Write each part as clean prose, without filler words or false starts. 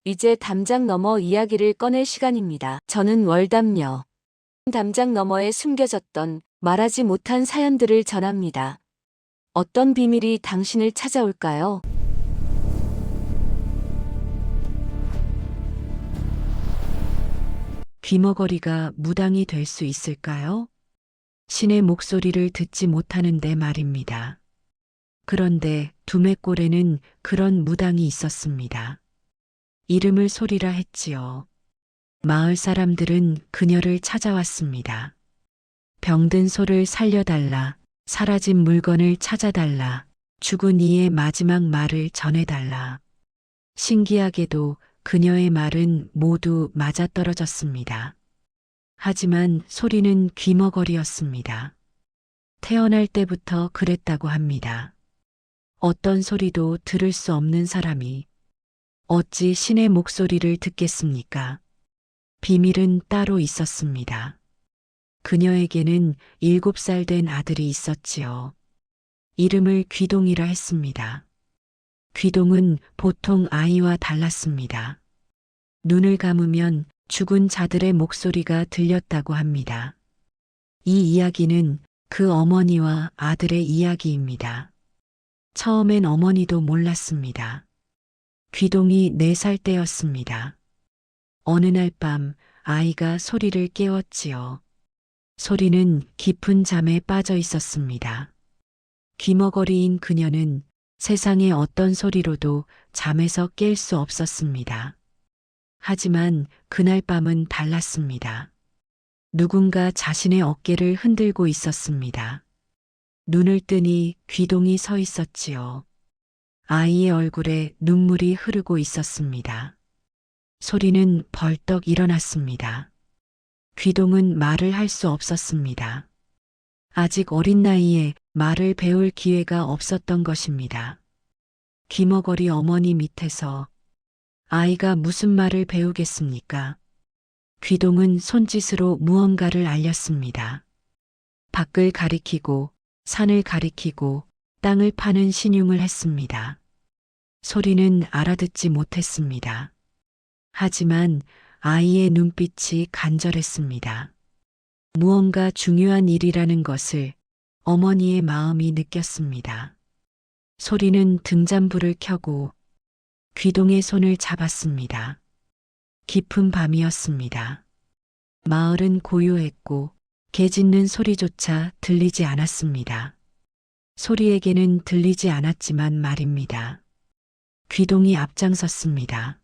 이제 담장 너머 이야기를 꺼낼 시간입니다. 저는 월담녀. 담장 너머에 숨겨졌던 말하지 못한 사연들을 전합니다. 어떤 비밀이 당신을 찾아올까요? 귀머거리가 무당이 될 수 있을까요? 신의 목소리를 듣지 못하는데 말입니다. 그런데 두매골에는 그런 무당이 있었습니다. 이름을 소리라 했지요. 마을 사람들은 그녀를 찾아왔습니다. 병든 소를 살려달라, 사라진 물건을 찾아달라, 죽은 이의 마지막 말을 전해달라. 신기하게도 그녀의 말은 모두 맞아떨어졌습니다. 하지만 소리는 귀머거리였습니다. 태어날 때부터 그랬다고 합니다. 어떤 소리도 들을 수 없는 사람이 어찌 신의 목소리를 듣겠습니까? 비밀은 따로 있었습니다. 그녀에게는 7살 된 아들이 있었지요. 이름을 귀동이라 했습니다. 귀동은 보통 아이와 달랐습니다. 눈을 감으면 죽은 자들의 목소리가 들렸다고 합니다. 이 이야기는 그 어머니와 아들의 이야기입니다. 처음엔 어머니도 몰랐습니다. 귀동이 4살 때였습니다. 어느 날 밤 아이가 소리를 깨웠지요. 소리는 깊은 잠에 빠져 있었습니다. 귀머거리인 그녀는 세상의 어떤 소리로도 잠에서 깰 수 없었습니다. 하지만 그날 밤은 달랐습니다. 누군가 자신의 어깨를 흔들고 있었습니다. 눈을 뜨니 귀동이 서 있었지요. 아이의 얼굴에 눈물이 흐르고 있었습니다. 소리는 벌떡 일어났습니다. 귀동은 말을 할 수 없었습니다. 아직 어린 나이에 말을 배울 기회가 없었던 것입니다. 귀머거리 어머니 밑에서 아이가 무슨 말을 배우겠습니까? 귀동은 손짓으로 무언가를 알렸습니다. 밖을 가리키고 산을 가리키고 땅을 파는 신용을 했습니다. 소리는 알아듣지 못했습니다. 하지만 아이의 눈빛이 간절했습니다. 무언가 중요한 일이라는 것을 어머니의 마음이 느꼈습니다. 소리는 등잔불을 켜고 귀동의 손을 잡았습니다. 깊은 밤이었습니다. 마을은 고요했고 개 짖는 소리조차 들리지 않았습니다. 소리에게는 들리지 않았지만 말입니다. 귀동이 앞장섰습니다.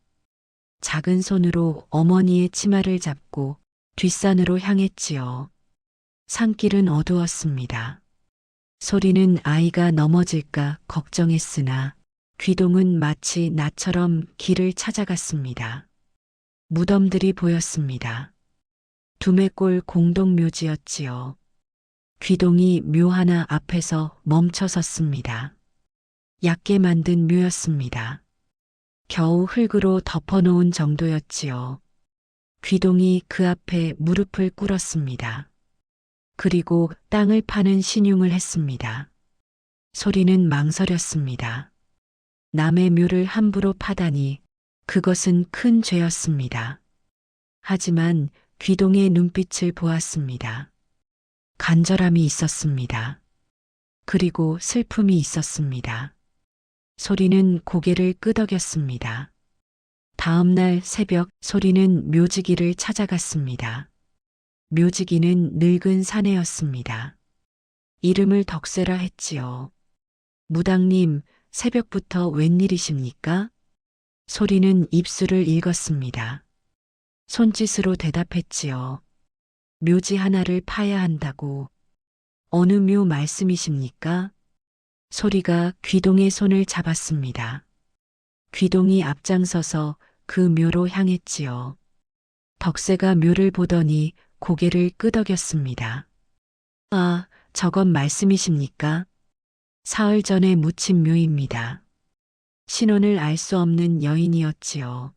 작은 손으로 어머니의 치마를 잡고 뒷산으로 향했지요. 산길은 어두웠습니다. 소리는 아이가 넘어질까 걱정했으나 귀동은 마치 나처럼 길을 찾아갔습니다. 무덤들이 보였습니다. 두매골 공동묘지였지요. 귀동이 묘 하나 앞에서 멈춰 섰습니다. 얕게 만든 묘였습니다. 겨우 흙으로 덮어놓은 정도였지요. 귀동이 그 앞에 무릎을 꿇었습니다. 그리고 땅을 파는 신용을 했습니다. 소리는 망설였습니다. 남의 묘를 함부로 파다니 그것은 큰 죄였습니다. 하지만 귀동의 눈빛을 보았습니다. 간절함이 있었습니다. 그리고 슬픔이 있었습니다. 소리는 고개를 끄덕였습니다. 다음 날 새벽 소리는 묘지기를 찾아갔습니다. 묘지기는 늙은 사내였습니다. 이름을 덕세라 했지요. 무당님, 새벽부터 웬일이십니까? 소리는 입술을 읽었습니다. 손짓으로 대답했지요. 묘지 하나를 파야 한다고. 어느 묘 말씀이십니까? 소리가 귀동의 손을 잡았습니다. 귀동이 앞장서서 그 묘로 향했지요. 덕세가 묘를 보더니 고개를 끄덕였습니다. 아, 저건 말씀이십니까? 사흘 전에 묻힌 묘입니다. 신원을 알 수 없는 여인이었지요.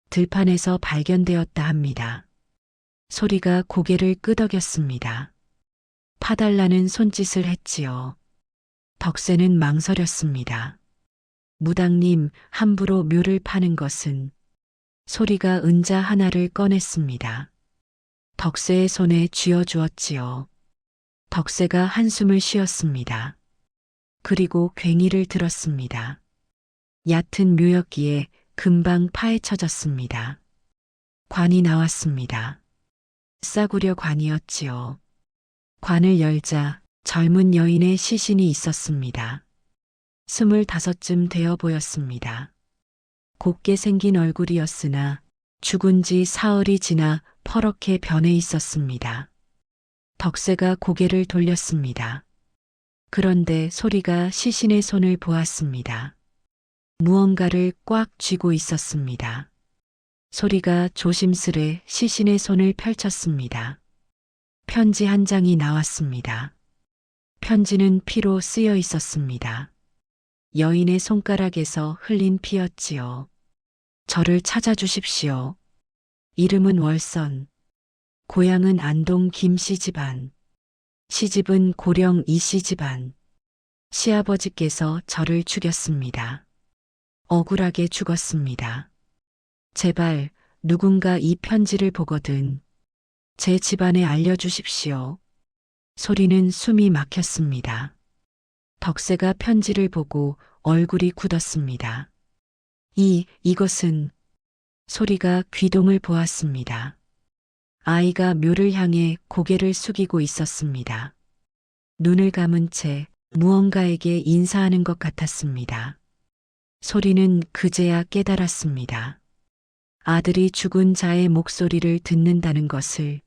들판에서 발견되었다 합니다. 소리가 고개를 끄덕였습니다. 파달라는 손짓을 했지요. 덕세는 망설였습니다. 무당님, 함부로 묘를 파는 것은 소리가 은자 하나를 꺼냈습니다. 덕새의 손에 쥐어 주었지요. 덕새가 한숨을 쉬었습니다. 그리고 괭이를 들었습니다. 얕은 묘역기에 금방 파헤쳐졌습니다. 관이 나왔습니다. 싸구려 관이었지요. 관을 열자 젊은 여인의 시신이 있었습니다. 25쯤 되어 보였습니다. 곱게 생긴 얼굴이었으나 죽은 지 사흘이 지나 퍼렇게 변해 있었습니다. 덕새가 고개를 돌렸습니다. 그런데 소리가 시신의 손을 보았습니다. 무언가를 꽉 쥐고 있었습니다. 소리가 조심스레 시신의 손을 펼쳤습니다. 편지 한 장이 나왔습니다. 편지는 피로 쓰여 있었습니다. 여인의 손가락에서 흘린 피였지요. 저를 찾아주십시오. 이름은 월선. 고향은 안동 김씨 집안. 시집은 고령 이씨 집안. 시아버지께서 저를 죽였습니다. 억울하게 죽었습니다. 제발 누군가 이 편지를 보거든 제 집안에 알려주십시오. 소리는 숨이 막혔습니다. 덕새가 편지를 보고 얼굴이 굳었습니다. 이것은 소리가 귀동을 보았습니다. 아이가 묘를 향해 고개를 숙이고 있었습니다. 눈을 감은 채 무언가에게 인사하는 것 같았습니다. 소리는 그제야 깨달았습니다. 아들이 죽은 자의 목소리를 듣는다는 것을.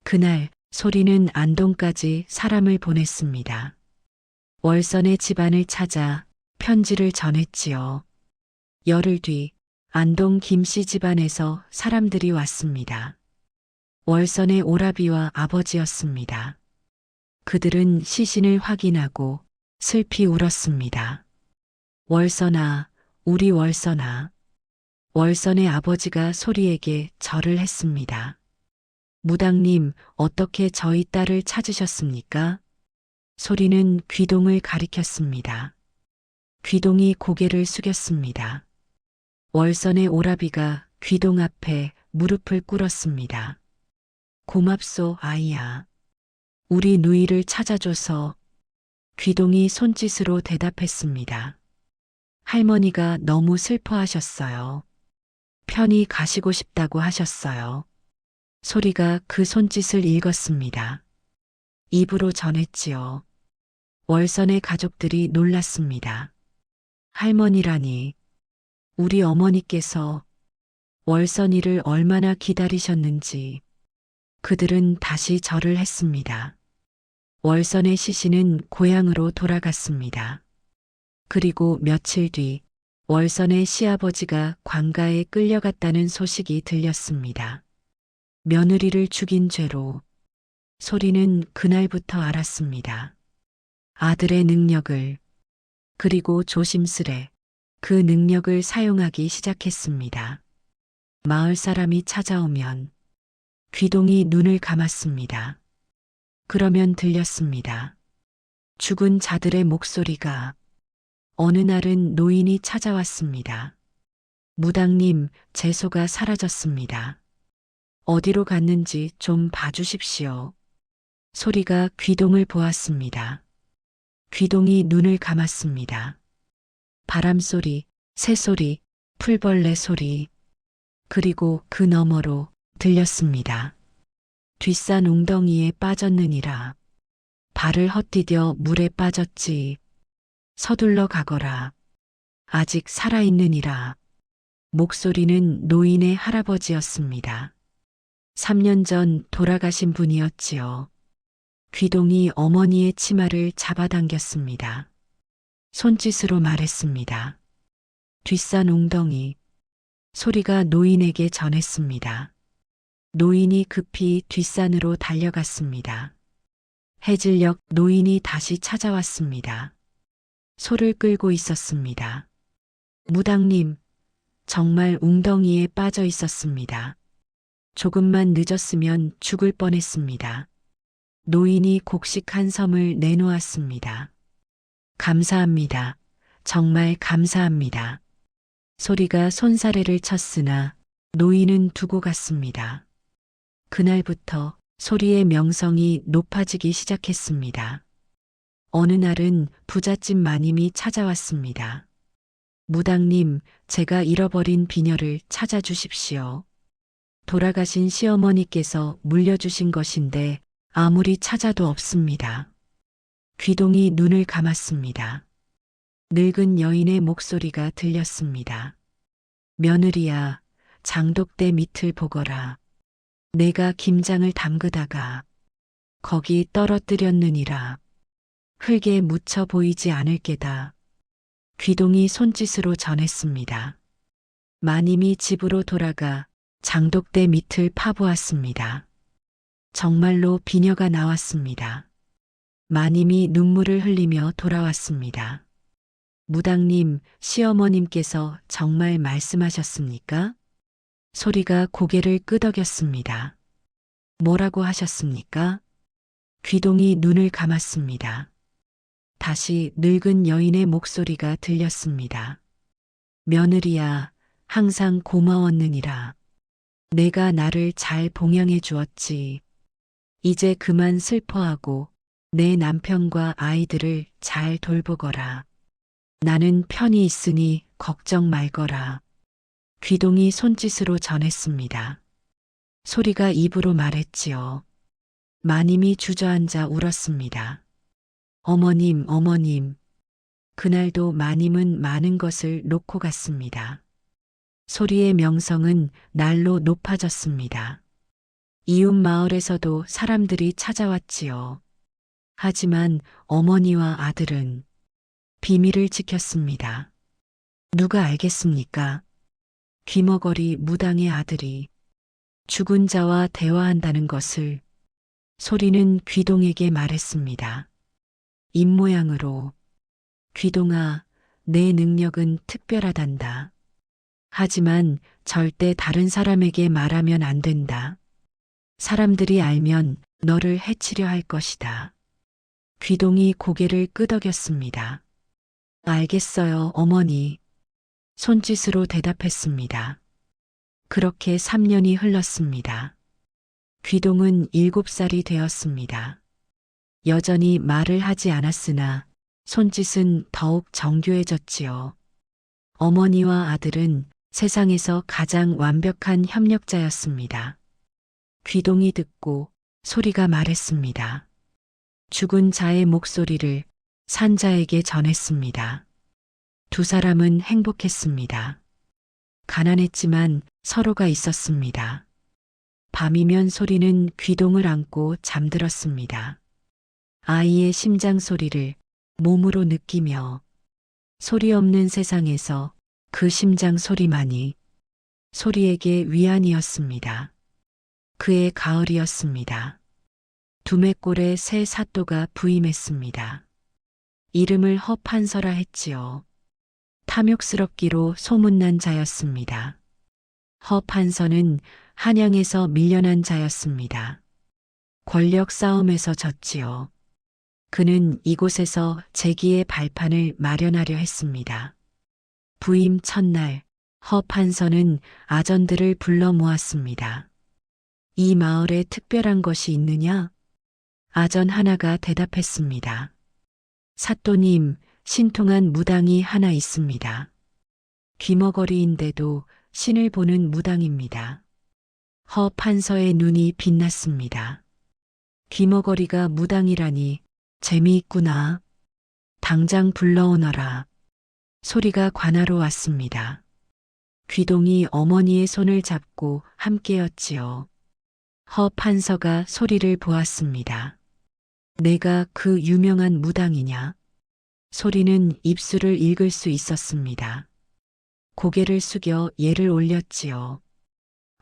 그날 소리는 안동까지 사람을 보냈습니다. 월선의 집안을 찾아 편지를 전했지요. 열흘 뒤 안동 김씨 집안에서 사람들이 왔습니다. 월선의 오라비와 아버지였습니다. 그들은 시신을 확인하고 슬피 울었습니다. 월선아, 우리 월선아. 월선의 아버지가 소리에게 절을 했습니다. 무당님, 어떻게 저희 딸을 찾으셨습니까? 소리는 귀동을 가리켰습니다. 귀동이 고개를 숙였습니다. 월선의 오라비가 귀동 앞에 무릎을 꿇었습니다. 고맙소, 아이야. 우리 누이를 찾아줘서. 귀동이 손짓으로 대답했습니다. 할머니가 너무 슬퍼하셨어요. 편히 가시고 싶다고 하셨어요. 소리가 그 손짓을 읽었습니다. 입으로 전했지요. 월선의 가족들이 놀랐습니다. 할머니라니. 우리 어머니께서 월선이를 얼마나 기다리셨는지. 그들은 다시 절을 했습니다. 월선의 시신은 고향으로 돌아갔습니다. 그리고 며칠 뒤 월선의 시아버지가 관가에 끌려갔다는 소식이 들렸습니다. 며느리를 죽인 죄로. 소리는 그날부터 알았습니다. 아들의 능력을. 그리고 조심스레 그 능력을 사용하기 시작했습니다. 마을 사람이 찾아오면 귀동이 눈을 감았습니다. 그러면 들렸습니다. 죽은 자들의 목소리가. 어느 날은 노인이 찾아왔습니다. 무당님, 제 소가 사라졌습니다. 어디로 갔는지 좀 봐주십시오. 소리가 귀동을 보았습니다. 귀동이 눈을 감았습니다. 바람소리, 새소리, 풀벌레 소리. 그리고 그 너머로 들렸습니다. 뒷산 웅덩이에 빠졌느니라. 발을 헛디뎌 물에 빠졌지. 서둘러 가거라. 아직 살아있느니라. 목소리는 노인의 할아버지였습니다. 3년 전 돌아가신 분이었지요. 귀동이 어머니의 치마를 잡아당겼습니다. 손짓으로 말했습니다. 뒷산 웅덩이. 소리가 노인에게 전했습니다. 노인이 급히 뒷산으로 달려갔습니다. 해질녘 노인이 다시 찾아왔습니다. 소를 끌고 있었습니다. 무당님, 정말 웅덩이에 빠져 있었습니다. 조금만 늦었으면 죽을 뻔했습니다. 노인이 곡식한 섬을 내놓았습니다. 감사합니다. 정말 감사합니다. 소리가 손사래를 쳤으나 노인은 두고 갔습니다. 그날부터 소리의 명성이 높아지기 시작했습니다. 어느 날은 부잣집 마님이 찾아왔습니다. 무당님, 제가 잃어버린 비녀를 찾아주십시오. 돌아가신 시어머니께서 물려주신 것인데 아무리 찾아도 없습니다. 귀동이 눈을 감았습니다. 늙은 여인의 목소리가 들렸습니다. 며느리야, 장독대 밑을 보거라. 내가 김장을 담그다가 거기 떨어뜨렸느니라. 흙에 묻혀 보이지 않을 게다. 귀동이 손짓으로 전했습니다. 마님이 집으로 돌아가 장독대 밑을 파보았습니다. 정말로 비녀가 나왔습니다. 마님이 눈물을 흘리며 돌아왔습니다. 무당님, 시어머님께서 정말 말씀하셨습니까? 소리가 고개를 끄덕였습니다. 뭐라고 하셨습니까? 귀동이 눈을 감았습니다. 다시 늙은 여인의 목소리가 들렸습니다. 며느리야, 항상 고마웠느니라. 내가 나를 잘 봉양해 주었지. 이제 그만 슬퍼하고 내 남편과 아이들을 잘 돌보거라. 나는 편히 있으니 걱정 말거라. 귀동이 손짓으로 전했습니다. 소리가 입으로 말했지요. 마님이 주저앉아 울었습니다. 어머님, 어머님. 그날도 마님은 많은 것을 놓고 갔습니다. 소리의 명성은 날로 높아졌습니다. 이웃 마을에서도 사람들이 찾아왔지요. 하지만 어머니와 아들은 비밀을 지켰습니다. 누가 알겠습니까? 귀머거리 무당의 아들이 죽은 자와 대화한다는 것을. 소리는 귀동에게 말했습니다. 입모양으로. 귀동아, 내 능력은 특별하단다. 하지만 절대 다른 사람에게 말하면 안 된다. 사람들이 알면 너를 해치려 할 것이다. 귀동이 고개를 끄덕였습니다. 알겠어요, 어머니. 손짓으로 대답했습니다. 그렇게 3년이 흘렀습니다. 귀동은 7살이 되었습니다. 여전히 말을 하지 않았으나 손짓은 더욱 정교해졌지요. 어머니와 아들은 세상에서 가장 완벽한 협력자였습니다. 귀동이 듣고 소리가 말했습니다. 죽은 자의 목소리를 산자에게 전했습니다. 두 사람은 행복했습니다. 가난했지만 서로가 있었습니다. 밤이면 소리는 귀동을 안고 잠들었습니다. 아이의 심장 소리를 몸으로 느끼며 소리 없는 세상에서 그 심장 소리만이 소리에게 위안이었습니다. 그의 가을이었습니다. 두매골에 새 사또가 부임했습니다. 이름을 허판서라 했지요. 탐욕스럽기로 소문난 자였습니다. 허판서는 한양에서 밀려난 자였습니다. 권력 싸움에서 졌지요. 그는 이곳에서 재기의 발판을 마련하려 했습니다. 부임 첫날 허판서는 아전들을 불러 모았습니다. 이 마을에 특별한 것이 있느냐? 아전 하나가 대답했습니다. 사또님, 신통한 무당이 하나 있습니다. 귀머거리인데도 신을 보는 무당입니다. 허판서의 눈이 빛났습니다. 귀머거리가 무당이라니 재미있구나. 당장 불러오너라. 소리가 관하로 왔습니다. 귀동이 어머니의 손을 잡고 함께였지요. 허판서가 소리를 보았습니다. 내가 그 유명한 무당이냐? 소리는 입술을 읽을 수 있었습니다. 고개를 숙여 예를 올렸지요.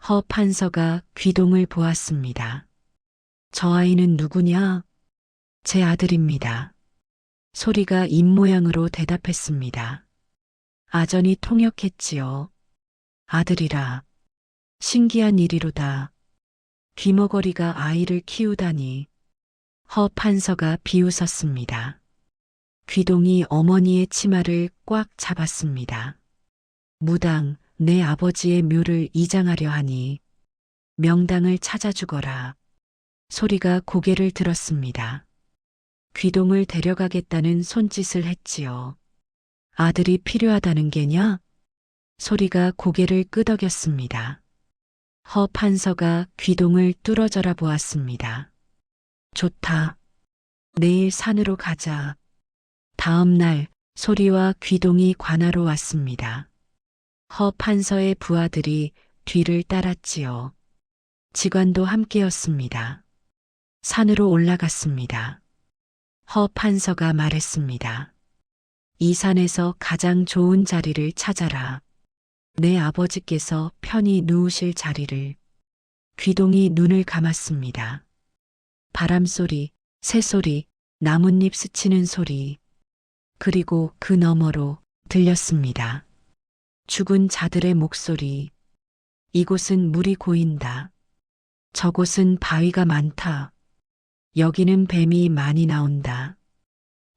허판서가 귀동을 보았습니다. 저 아이는 누구냐? 제 아들입니다. 소리가 입모양으로 대답했습니다. 아전이 통역했지요. 아들이라. 신기한 일이로다. 귀머거리가 아이를 키우다니. 허판서가 비웃었습니다. 귀동이 어머니의 치마를 꽉 잡았습니다. 무당, 내 아버지의 묘를 이장하려 하니 명당을 찾아주거라. 소리가 고개를 들었습니다. 귀동을 데려가겠다는 손짓을 했지요. 아들이 필요하다는 게냐? 소리가 고개를 끄덕였습니다. 허 판서가 귀동을 뚫어져라 보았습니다. 좋다. 내일 산으로 가자. 다음 날 소리와 귀동이 관하로 왔습니다. 허 판서의 부하들이 뒤를 따랐지요. 직관도 함께였습니다. 산으로 올라갔습니다. 허 판서가 말했습니다. 이 산에서 가장 좋은 자리를 찾아라. 내 아버지께서 편히 누우실 자리를. 귀동이 눈을 감았습니다. 바람소리, 새소리, 나뭇잎 스치는 소리, 그리고 그 너머로 들렸습니다. 죽은 자들의 목소리. 이곳은 물이 고인다. 저곳은 바위가 많다. 여기는 뱀이 많이 나온다.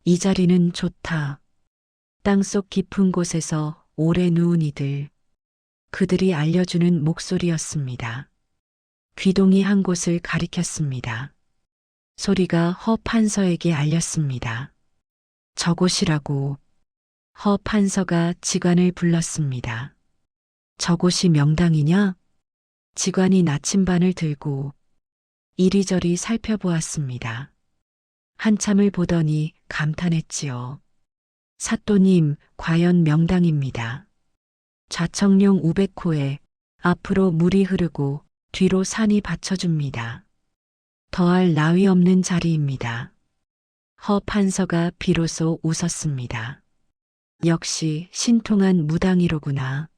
이 자리는 좋다. 땅속 깊은 곳에서 오래 누운 이들. 그들이 알려주는 목소리였습니다. 귀동이 한 곳을 가리켰습니다. 소리가 허 판서에게 알렸습니다. 저곳이라고. 허 판서가 직관을 불렀습니다. 저곳이 명당이냐? 직관이 나침반을 들고 이리저리 살펴보았습니다. 한참을 보더니 감탄했지요. 사또님, 과연 명당입니다. 좌청룡 500호에 앞으로 물이 흐르고 뒤로 산이 받쳐줍니다. 더할 나위 없는 자리입니다. 허 판서가 비로소 웃었습니다. 역시 신통한 무당이로구나.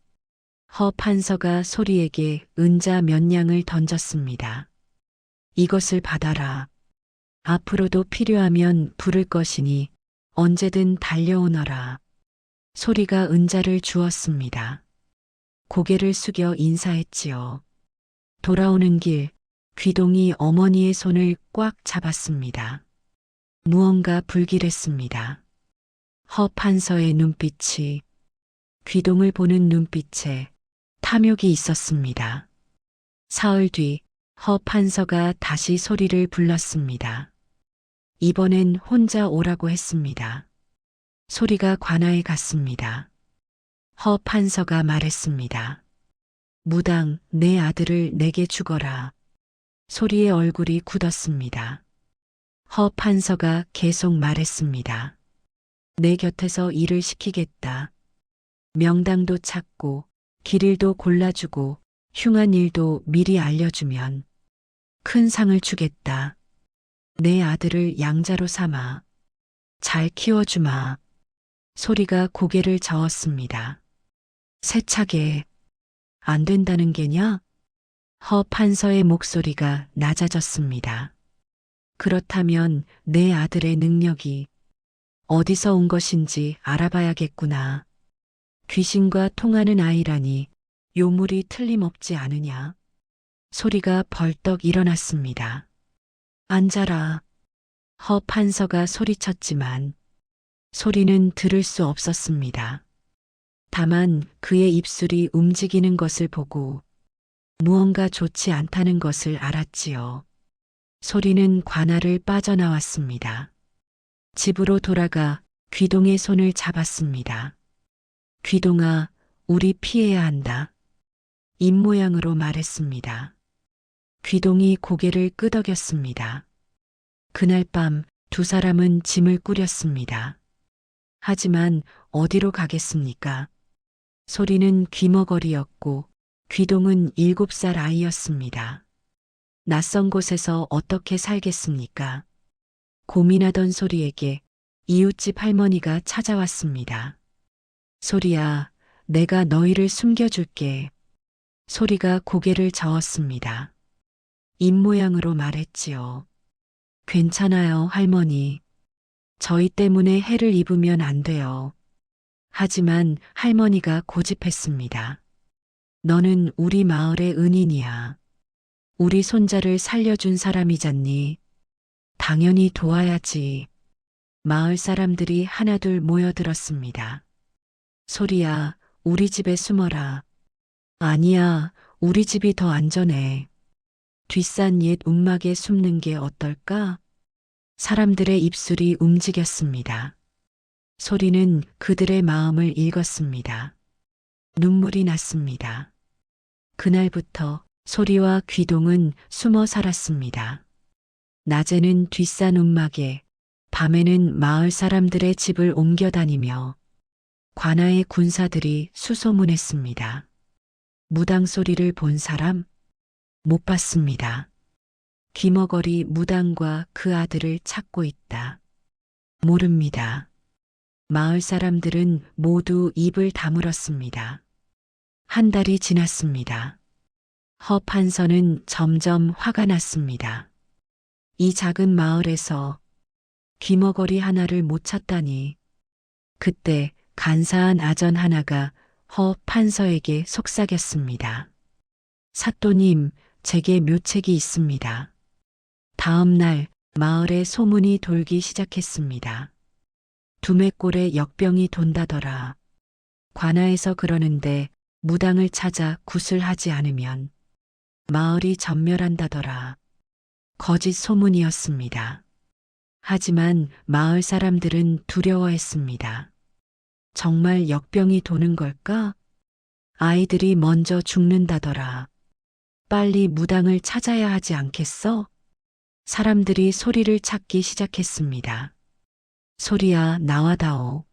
허 판서가 소리에게 은자 몇 냥을 던졌습니다. 이것을 받아라. 앞으로도 필요하면 부를 것이니 언제든 달려오너라. 소리가 은자를 주었습니다. 고개를 숙여 인사했지요. 돌아오는 길, 귀동이 어머니의 손을 꽉 잡았습니다. 무언가 불길했습니다. 허 판서의 눈빛이 귀동을 보는 눈빛에 탐욕이 있었습니다. 사흘 뒤 허 판서가 다시 소리를 불렀습니다. 이번엔 혼자 오라고 했습니다. 소리가 관아에 갔습니다. 허 판서가 말했습니다. 무당, 내 아들을 내게 주거라. 소리의 얼굴이 굳었습니다. 허 판서가 계속 말했습니다. 내 곁에서 일을 시키겠다. 명당도 찾고 길일도 골라주고 흉한 일도 미리 알려주면 큰 상을 주겠다. 내 아들을 양자로 삼아 잘 키워주마. 소리가 고개를 저었습니다. 세차게 안 된다는 게냐? 허 판서의 목소리가 낮아졌습니다. 그렇다면 내 아들의 능력이 어디서 온 것인지 알아봐야겠구나. 귀신과 통하는 아이라니 요물이 틀림없지 않으냐. 소리가 벌떡 일어났습니다. 앉아라. 허 판서가 소리쳤지만 소리는 들을 수 없었습니다. 다만 그의 입술이 움직이는 것을 보고 무언가 좋지 않다는 것을 알았지요. 소리는 관아를 빠져나왔습니다. 집으로 돌아가 귀동의 손을 잡았습니다. 귀동아, 우리 피해야 한다. 입모양으로 말했습니다. 귀동이 고개를 끄덕였습니다. 그날 밤 두 사람은 짐을 꾸렸습니다. 하지만 어디로 가겠습니까? 소리는 귀머거리였고 귀동은 7살 아이였습니다. 낯선 곳에서 어떻게 살겠습니까? 고민하던 소리에게 이웃집 할머니가 찾아왔습니다. 소리야, 내가 너희를 숨겨줄게. 소리가 고개를 저었습니다. 입모양으로 말했지요. 괜찮아요, 할머니. 저희 때문에 해를 입으면 안 돼요. 하지만 할머니가 고집했습니다. 너는 우리 마을의 은인이야. 우리 손자를 살려준 사람이잖니. 당연히 도와야지. 마을 사람들이 하나둘 모여들었습니다. 소리야, 우리 집에 숨어라. 아니야, 우리 집이 더 안전해. 뒷산 옛 움막에 숨는 게 어떨까? 사람들의 입술이 움직였습니다. 소리는 그들의 마음을 읽었습니다. 눈물이 났습니다. 그날부터 소리와 귀동은 숨어 살았습니다. 낮에는 뒷산 움막에, 밤에는 마을 사람들의 집을 옮겨 다니며 관아의 군사들이 수소문했습니다. 무당 소리를 본 사람? 못 봤습니다. 귀머거리 무당과 그 아들을 찾고 있다. 모릅니다. 마을 사람들은 모두 입을 다물었습니다. 한 달이 지났습니다. 허 판서는 점점 화가 났습니다. 이 작은 마을에서 귀머거리 하나를 못 찾다니. 그때 간사한 아전 하나가 허 판서에게 속삭였습니다. 사또님, 제게 묘책이 있습니다. 다음 날 마을에 소문이 돌기 시작했습니다. 두매골에 역병이 돈다더라. 관아에서 그러는데 무당을 찾아 구슬하지 않으면 마을이 전멸한다더라. 거짓 소문이었습니다. 하지만 마을 사람들은 두려워했습니다. 정말 역병이 도는 걸까? 아이들이 먼저 죽는다더라. 빨리 무당을 찾아야 하지 않겠어? 사람들이 소리를 찾기 시작했습니다. 소리야, 나와다오.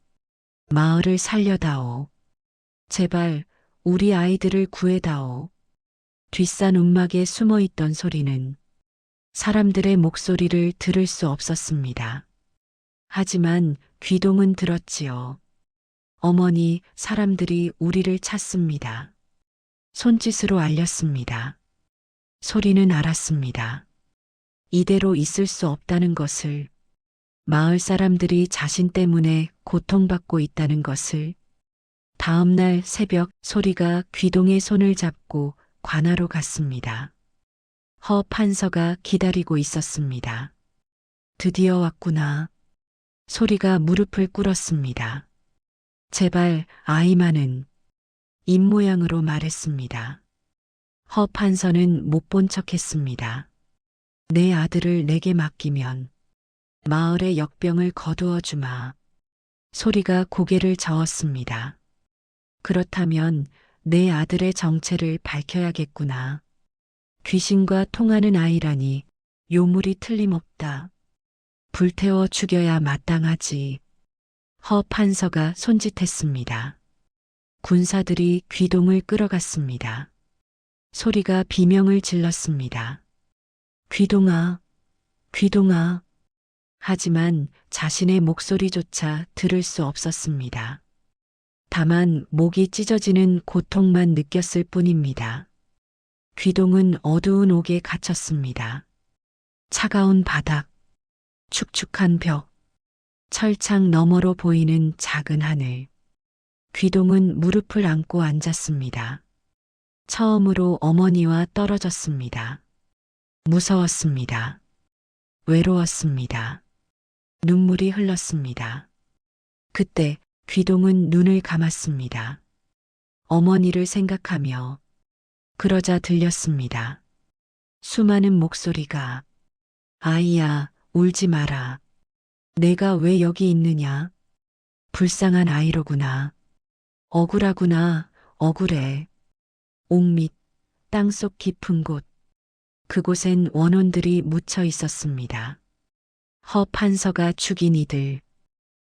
마을을 살려다오. 제발 우리 아이들을 구해다오. 뒷산 움막에 숨어 있던 소리는 사람들의 목소리를 들을 수 없었습니다. 하지만 귀동은 들었지요. 어머니, 사람들이 우리를 찾습니다. 손짓으로 알렸습니다. 소리는 알았습니다. 이대로 있을 수 없다는 것을, 마을 사람들이 자신 때문에 고통받고 있다는 것을. 다음 날 새벽 소리가 귀동의 손을 잡고 관아로 갔습니다. 허 판서가 기다리고 있었습니다. 드디어 왔구나. 소리가 무릎을 꿇었습니다. 제발 아이만은, 입모양으로 말했습니다. 허 판서는 못 본 척했습니다. 내 아들을 내게 맡기면 마을의 역병을 거두어 주마. 소리가 고개를 저었습니다. 그렇다면 내 아들의 정체를 밝혀야겠구나. 귀신과 통하는 아이라니 요물이 틀림없다. 불태워 죽여야 마땅하지. 허 판서가 손짓했습니다. 군사들이 귀동을 끌어갔습니다. 소리가 비명을 질렀습니다. 귀동아, 귀동아. 하지만 자신의 목소리조차 들을 수 없었습니다. 다만 목이 찢어지는 고통만 느꼈을 뿐입니다. 귀동은 어두운 옥에 갇혔습니다. 차가운 바닥, 축축한 벽, 철창 너머로 보이는 작은 하늘. 귀동은 무릎을 안고 앉았습니다. 처음으로 어머니와 떨어졌습니다. 무서웠습니다. 외로웠습니다. 눈물이 흘렀습니다. 그때 귀동은 눈을 감았습니다. 어머니를 생각하며. 그러자 들렸습니다. 수많은 목소리가. 아이야, 울지 마라. 내가 왜 여기 있느냐? 불쌍한 아이로구나. 억울하구나, 억울해. 옥밑, 땅속 깊은 곳. 그곳엔 원혼들이 묻혀 있었습니다. 허 판서가 죽인 이들.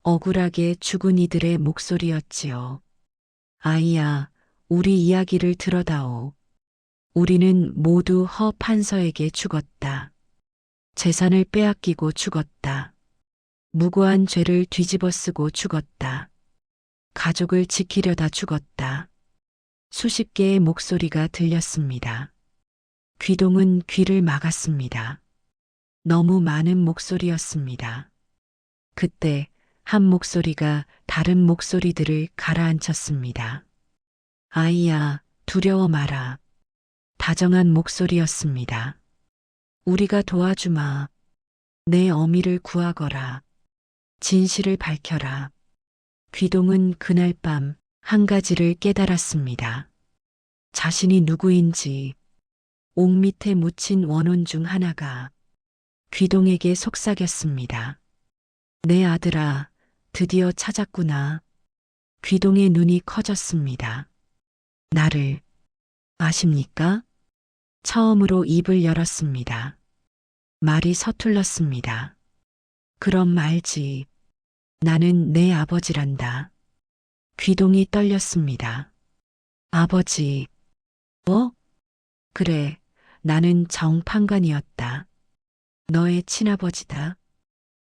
억울하게 죽은 이들의 목소리였지요. 아이야, 우리 이야기를 들어다오. 우리는 모두 허 판서에게 죽었다. 재산을 빼앗기고 죽었다. 무고한 죄를 뒤집어 쓰고 죽었다. 가족을 지키려다 죽었다. 수십 개의 목소리가 들렸습니다. 귀동은 귀를 막았습니다. 너무 많은 목소리였습니다. 그때 한 목소리가 다른 목소리들을 가라앉혔습니다. 아이야, 두려워 마라. 다정한 목소리였습니다. 우리가 도와주마. 내 어미를 구하거라. 진실을 밝혀라. 귀동은 그날 밤 한 가지를 깨달았습니다. 자신이 누구인지 옥 밑에 묻힌 원혼 중 하나가 귀동에게 속삭였습니다. 내 아들아, 드디어 찾았구나. 귀동의 눈이 커졌습니다. 나를 아십니까? 처음으로 입을 열었습니다. 말이 서툴렀습니다. 그럼 알지. 나는 내 아버지란다. 귀동이 떨렸습니다. 아버지. 뭐? 그래, 나는 정판관이었다. 너의 친아버지다.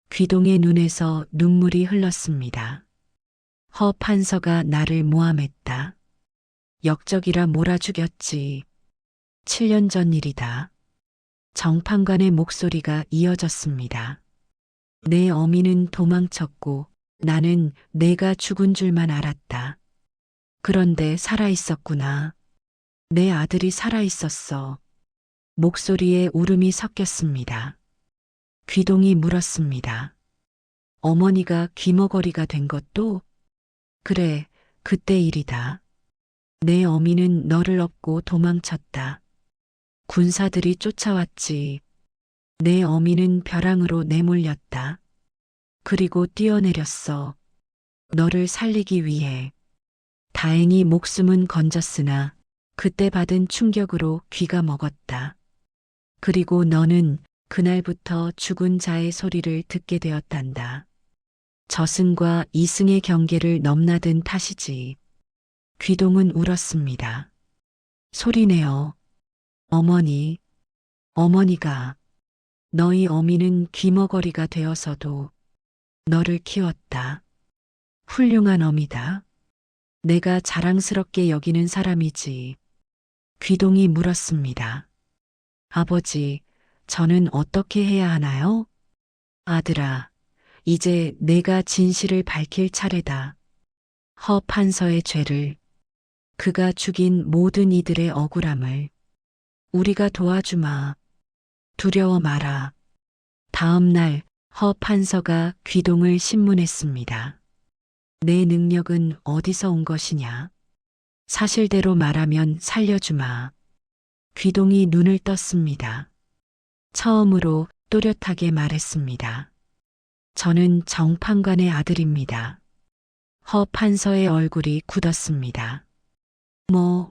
귀동의 눈에서 눈물이 흘렀습니다. 허 판서가 나를 모함했다. 역적이라 몰아 죽였지. 7년 전 일이다. 정판관의 목소리가 이어졌습니다. 내 어미는 도망쳤고 나는 내가 죽은 줄만 알았다. 그런데 살아있었구나. 내 아들이 살아있었어. 목소리에 울음이 섞였습니다. 귀동이 물었습니다. 어머니가 귀머거리가 된 것도? 그래, 그때 일이다. 내 어미는 너를 업고 도망쳤다. 군사들이 쫓아왔지. 내 어미는 벼랑으로 내몰렸다. 그리고 뛰어내렸어. 너를 살리기 위해. 다행히 목숨은 건졌으나 그때 받은 충격으로 귀가 먹었다. 그리고 너는 그날부터 죽은 자의 소리를 듣게 되었단다. 저승과 이승의 경계를 넘나든 탓이지. 귀동은 울었습니다. 소리내어. 어머니, 어머니가 너희 어미는 귀머거리가 되어서도 너를 키웠다. 훌륭한 어미다. 내가 자랑스럽게 여기는 사람이지. 귀동이 물었습니다. 아버지, 저는 어떻게 해야 하나요? 아들아, 이제 내가 진실을 밝힐 차례다. 허 판서의 죄를, 그가 죽인 모든 이들의 억울함을 우리가 도와주마. 두려워 마라. 다음 날 허 판서가 귀동을 신문했습니다. 내 능력은 어디서 온 것이냐? 사실대로 말하면 살려주마. 귀동이 눈을 떴습니다. 처음으로 또렷하게 말했습니다. 저는 정판관의 아들입니다. 허 판서의 얼굴이 굳었습니다.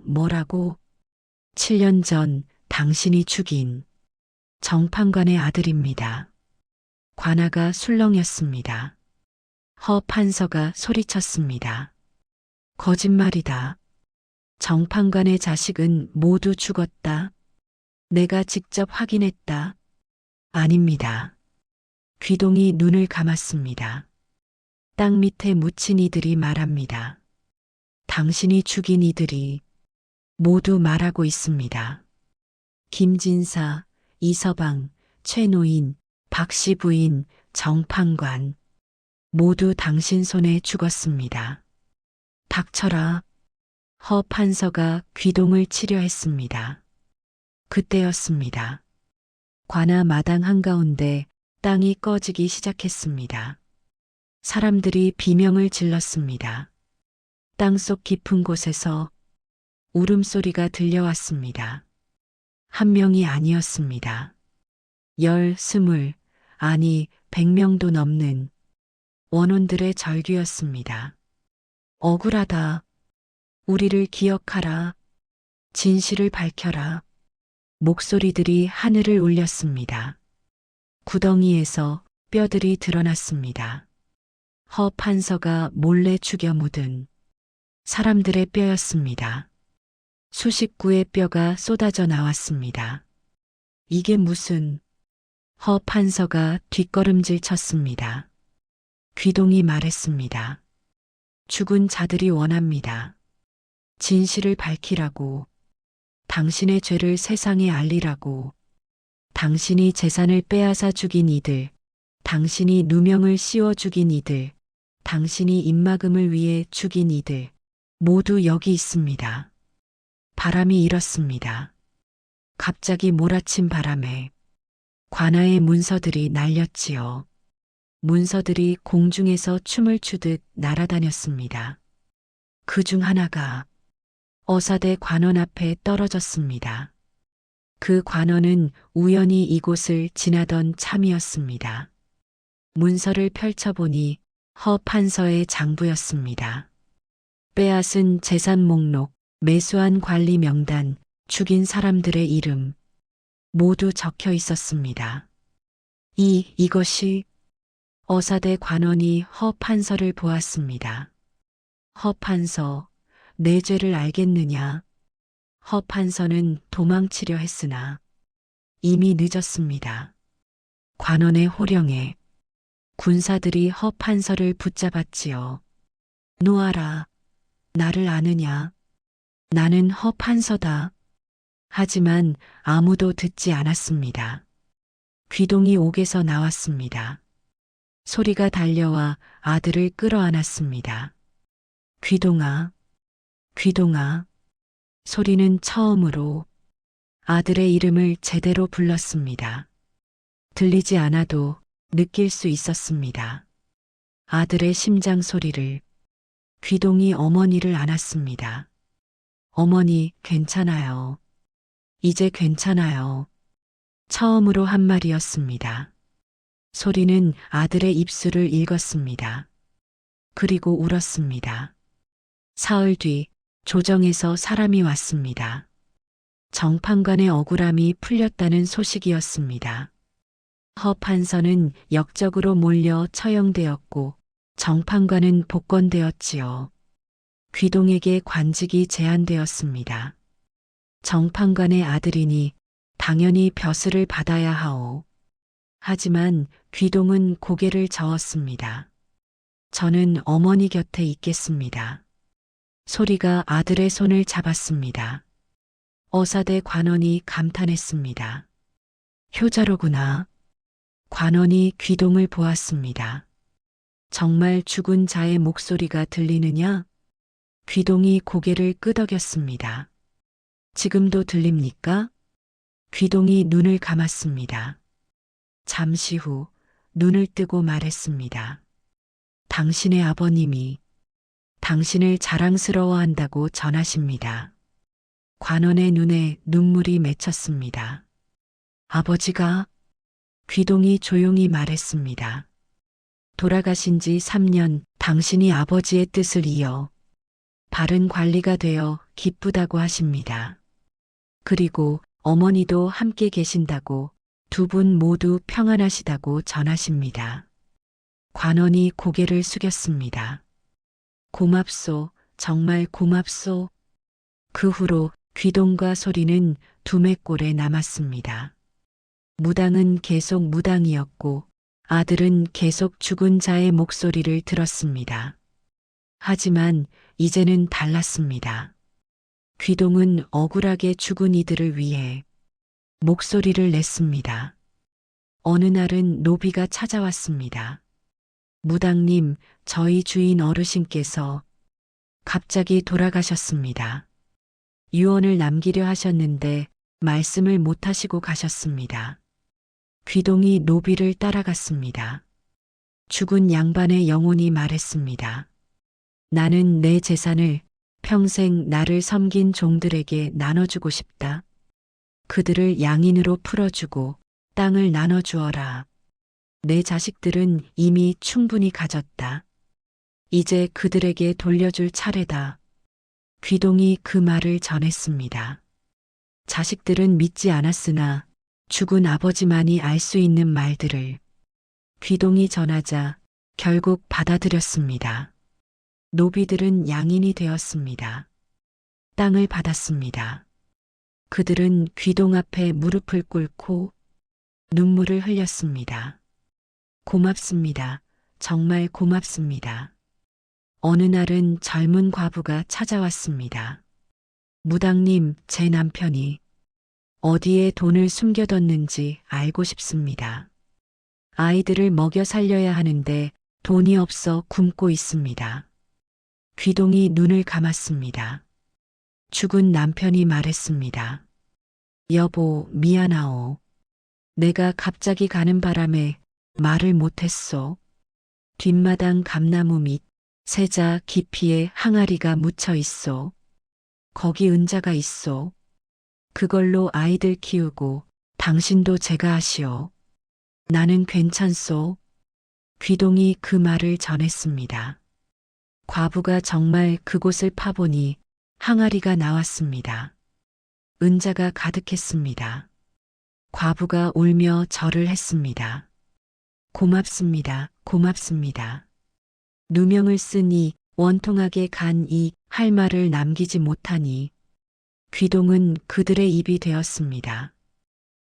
뭐라고? 7년 전 당신이 죽인 정판관의 아들입니다. 관아가 술렁였습니다. 허 판서가 소리쳤습니다. 거짓말이다. 정판관의 자식은 모두 죽었다. 내가 직접 확인했다. 아닙니다. 귀동이 눈을 감았습니다. 땅 밑에 묻힌 이들이 말합니다. 당신이 죽인 이들이 모두 말하고 있습니다. 김진사, 이서방, 최노인, 박씨 부인, 정판관 모두 당신 손에 죽었습니다. 닥쳐라. 허 판서가 귀동을 치려했습니다. 그때였습니다. 관아 마당 한가운데 땅이 꺼지기 시작했습니다. 사람들이 비명을 질렀습니다. 땅속 깊은 곳에서 울음소리가 들려왔습니다. 한 명이 아니었습니다. 10, 20, 아니 100명도 넘는 원혼들의 절규였습니다. 억울하다. 우리를 기억하라. 진실을 밝혀라. 목소리들이 하늘을 울렸습니다. 구덩이에서 뼈들이 드러났습니다. 허 판서가 몰래 죽여 묻은 사람들의 뼈였습니다. 수십 구의 뼈가 쏟아져 나왔습니다. 이게 무슨... 허 판서가 뒷걸음질 쳤습니다. 귀동이 말했습니다. 죽은 자들이 원합니다. 진실을 밝히라고. 당신의 죄를 세상에 알리라고. 당신이 재산을 빼앗아 죽인 이들, 당신이 누명을 씌워 죽인 이들, 당신이 입막음을 위해 죽인 이들, 모두 여기 있습니다. 바람이 일었습니다. 갑자기 몰아친 바람에 관아의 문서들이 날렸지요. 문서들이 공중에서 춤을 추듯 날아다녔습니다. 그 중 하나가 어사대 관원 앞에 떨어졌습니다. 그 관원은 우연히 이곳을 지나던 참이었습니다. 문서를 펼쳐보니 허 판서의 장부였습니다. 빼앗은 재산 목록, 매수한 관리 명단, 죽인 사람들의 이름 모두 적혀 있었습니다. 이것이 어사대 관원이 허 판서를 보았습니다. 허 판서, 내 죄를 알겠느냐? 허 판서는 도망치려 했으나 이미 늦었습니다. 관원의 호령에 군사들이 허 판서를 붙잡았지요. 놓아라. 나를 아느냐? 나는 허 판서다. 하지만 아무도 듣지 않았습니다. 귀동이 옥에서 나왔습니다. 소리가 달려와 아들을 끌어안았습니다. 귀동아, 귀동아. 소리는 처음으로 아들의 이름을 제대로 불렀습니다. 들리지 않아도 느낄 수 있었습니다. 아들의 심장 소리를. 귀동이 어머니를 안았습니다. 어머니, 괜찮아요. 이제 괜찮아요. 처음으로 한 말이었습니다. 소리는 아들의 입술을 읽었습니다. 그리고 울었습니다. 사흘 뒤 조정에서 사람이 왔습니다. 정판관의 억울함이 풀렸다는 소식이었습니다. 허 판서는 역적으로 몰려 처형되었고 정판관은 복권되었지요. 귀동에게 관직이 제한되었습니다. 정판관의 아들이니 당연히 벼슬을 받아야 하오. 하지만 귀동은 고개를 저었습니다. 저는 어머니 곁에 있겠습니다. 소리가 아들의 손을 잡았습니다. 어사대 관원이 감탄했습니다. 효자로구나. 관원이 귀동을 보았습니다. 정말 죽은 자의 목소리가 들리느냐? 귀동이 고개를 끄덕였습니다. 지금도 들립니까? 귀동이 눈을 감았습니다. 잠시 후 눈을 뜨고 말했습니다. 당신의 아버님이 당신을 자랑스러워한다고 전하십니다. 관원의 눈에 눈물이 맺혔습니다. 아버지가? 귀동이 조용히 말했습니다. 돌아가신 지 3년 당신이 아버지의 뜻을 이어 바른 관리가 되어 기쁘다고 하십니다. 그리고 어머니도 함께 계신다고 두 분 모두 평안하시다고 전하십니다. 관원이 고개를 숙였습니다. 고맙소, 정말 고맙소. 그 후로 귀동과 소리는 두매골에 남았습니다. 무당은 계속 무당이었고 아들은 계속 죽은 자의 목소리를 들었습니다. 하지만 이제는 달랐습니다. 귀동은 억울하게 죽은 이들을 위해 목소리를 냈습니다. 어느 날은 노비가 찾아왔습니다. 무당님, 저희 주인 어르신께서 갑자기 돌아가셨습니다. 유언을 남기려 하셨는데 말씀을 못하시고 가셨습니다. 귀동이 노비를 따라갔습니다. 죽은 양반의 영혼이 말했습니다. 나는 내 재산을 평생 나를 섬긴 종들에게 나눠주고 싶다. 그들을 양인으로 풀어주고 땅을 나눠주어라. 내 자식들은 이미 충분히 가졌다. 이제 그들에게 돌려줄 차례다. 귀동이 그 말을 전했습니다. 자식들은 믿지 않았으나 죽은 아버지만이 알 수 있는 말들을 귀동이 전하자 결국 받아들였습니다. 노비들은 양인이 되었습니다. 땅을 받았습니다. 그들은 귀동 앞에 무릎을 꿇고 눈물을 흘렸습니다. 고맙습니다. 정말 고맙습니다. 어느 날은 젊은 과부가 찾아왔습니다. 무당님, 제 남편이 어디에 돈을 숨겨뒀는지 알고 싶습니다. 아이들을 먹여 살려야 하는데 돈이 없어 굶고 있습니다. 귀동이 눈을 감았습니다. 죽은 남편이 말했습니다. 여보, 미안하오. 내가 갑자기 가는 바람에 말을 못했소. 뒷마당 감나무 밑 세자 깊이에 항아리가 묻혀 있소. 거기 은자가 있소. 그걸로 아이들 키우고 당신도 제가 하시오. 나는 괜찮소. 귀동이 그 말을 전했습니다. 과부가 정말 그곳을 파보니 항아리가 나왔습니다. 은자가 가득했습니다. 과부가 울며 절을 했습니다. 고맙습니다. 고맙습니다. 누명을 쓰니 원통하게 간 이 할 말을 남기지 못하니 귀동은 그들의 입이 되었습니다.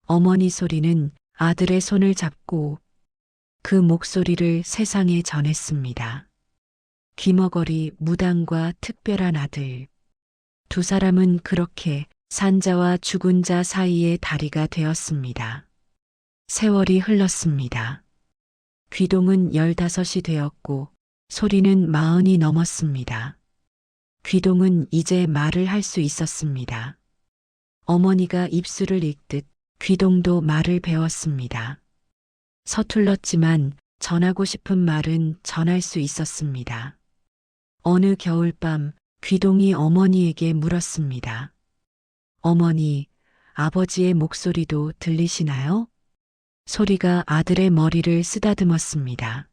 어머니 소리는 아들의 손을 잡고 그 목소리를 세상에 전했습니다. 귀머거리 무당과 특별한 아들. 두 사람은 그렇게 산자와 죽은 자 사이의 다리가 되었습니다. 세월이 흘렀습니다. 귀동은 15이 되었고 소리는 40이 넘었습니다. 귀동은 이제 말을 할 수 있었습니다. 어머니가 입술을 읽듯 귀동도 말을 배웠습니다. 서툴렀지만 전하고 싶은 말은 전할 수 있었습니다. 어느 겨울밤 귀동이 어머니에게 물었습니다. 어머니, 아버지의 목소리도 들리시나요? 소리가 아들의 머리를 쓰다듬었습니다.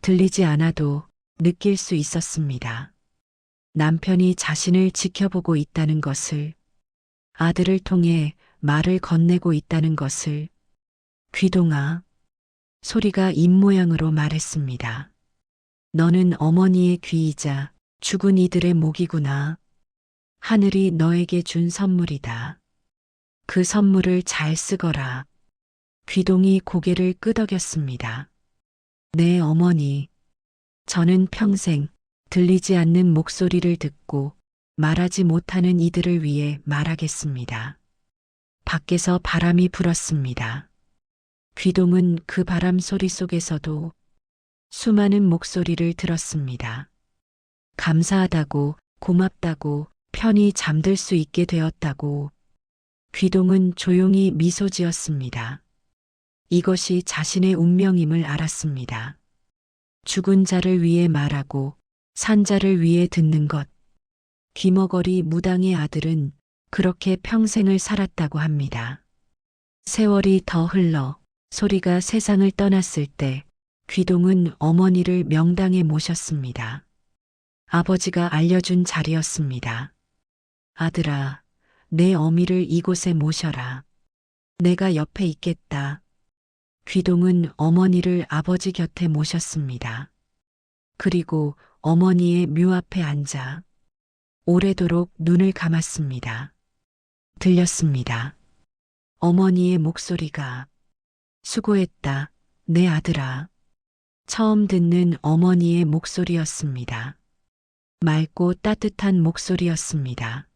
들리지 않아도 느낄 수 있었습니다. 남편이 자신을 지켜보고 있다는 것을, 아들을 통해 말을 건네고 있다는 것을. 귀동아, 소리가 입모양으로 말했습니다. 너는 어머니의 귀이자 죽은 이들의 목이구나. 하늘이 너에게 준 선물이다. 그 선물을 잘 쓰거라. 귀동이 고개를 끄덕였습니다. 네, 어머니. 저는 평생 들리지 않는 목소리를 듣고 말하지 못하는 이들을 위해 말하겠습니다. 밖에서 바람이 불었습니다. 귀동은 그 바람 소리 속에서도 수많은 목소리를 들었습니다. 감사하다고, 고맙다고, 편히 잠들 수 있게 되었다고. 귀동은 조용히 미소 지었습니다. 이것이 자신의 운명임을 알았습니다. 죽은 자를 위해 말하고 산 자를 위해 듣는 것. 귀머거리 무당의 아들은 그렇게 평생을 살았다고 합니다. 세월이 더 흘러 소리가 세상을 떠났을 때 귀동은 어머니를 명당에 모셨습니다. 아버지가 알려준 자리였습니다. 아들아, 내 어미를 이곳에 모셔라. 내가 옆에 있겠다. 귀동은 어머니를 아버지 곁에 모셨습니다. 그리고 어머니의 묘 앞에 앉아 오래도록 눈을 감았습니다. 들렸습니다. 어머니의 목소리가 수고했다, 내 아들아. 처음 듣는 어머니의 목소리였습니다. 맑고 따뜻한 목소리였습니다.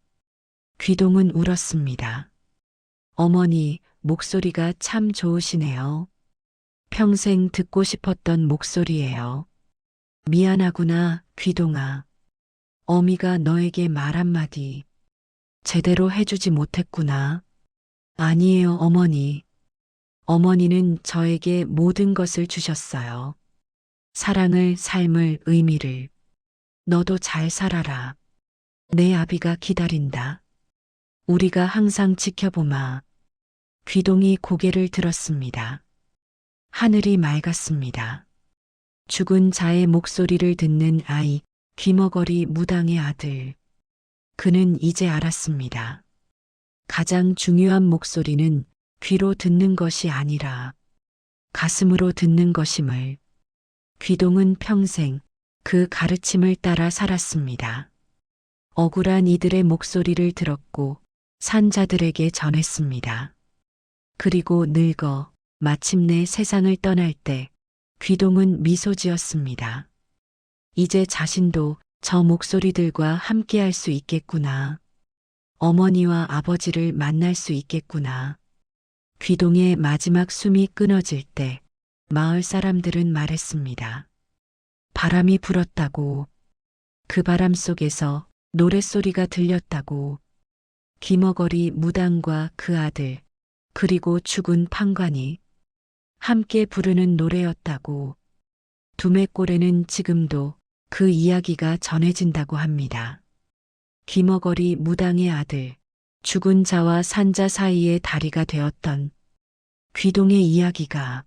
귀동은 울었습니다. 어머니, 목소리가 참 좋으시네요. 평생 듣고 싶었던 목소리예요. 미안하구나, 귀동아. 어미가 너에게 말 한마디 제대로 해주지 못했구나. 아니에요, 어머니. 어머니는 저에게 모든 것을 주셨어요. 사랑을, 삶을, 의미를. 너도 잘 살아라. 내 아비가 기다린다. 우리가 항상 지켜보마. 귀동이 고개를 들었습니다. 하늘이 맑았습니다. 죽은 자의 목소리를 듣는 아이, 귀머거리 무당의 아들. 그는 이제 알았습니다. 가장 중요한 목소리는 귀로 듣는 것이 아니라 가슴으로 듣는 것임을. 귀동은 평생 그 가르침을 따라 살았습니다. 억울한 이들의 목소리를 들었고 산자들에게 전했습니다. 그리고 늙어 마침내 세상을 떠날 때 귀동은 미소 지었습니다. 이제 자신도 저 목소리들과 함께할 수 있겠구나. 어머니와 아버지를 만날 수 있겠구나. 귀동의 마지막 숨이 끊어질 때 마을 사람들은 말했습니다. 바람이 불었다고. 그 바람 속에서 노랫소리가 들렸다고. 귀머거리 무당과 그 아들, 그리고 죽은 판관이 함께 부르는 노래였다고. 두매골에는 지금도 그 이야기가 전해진다고 합니다. 김어거리 무당의 아들, 죽은 자와 산자 사이의 다리가 되었던 귀동의 이야기가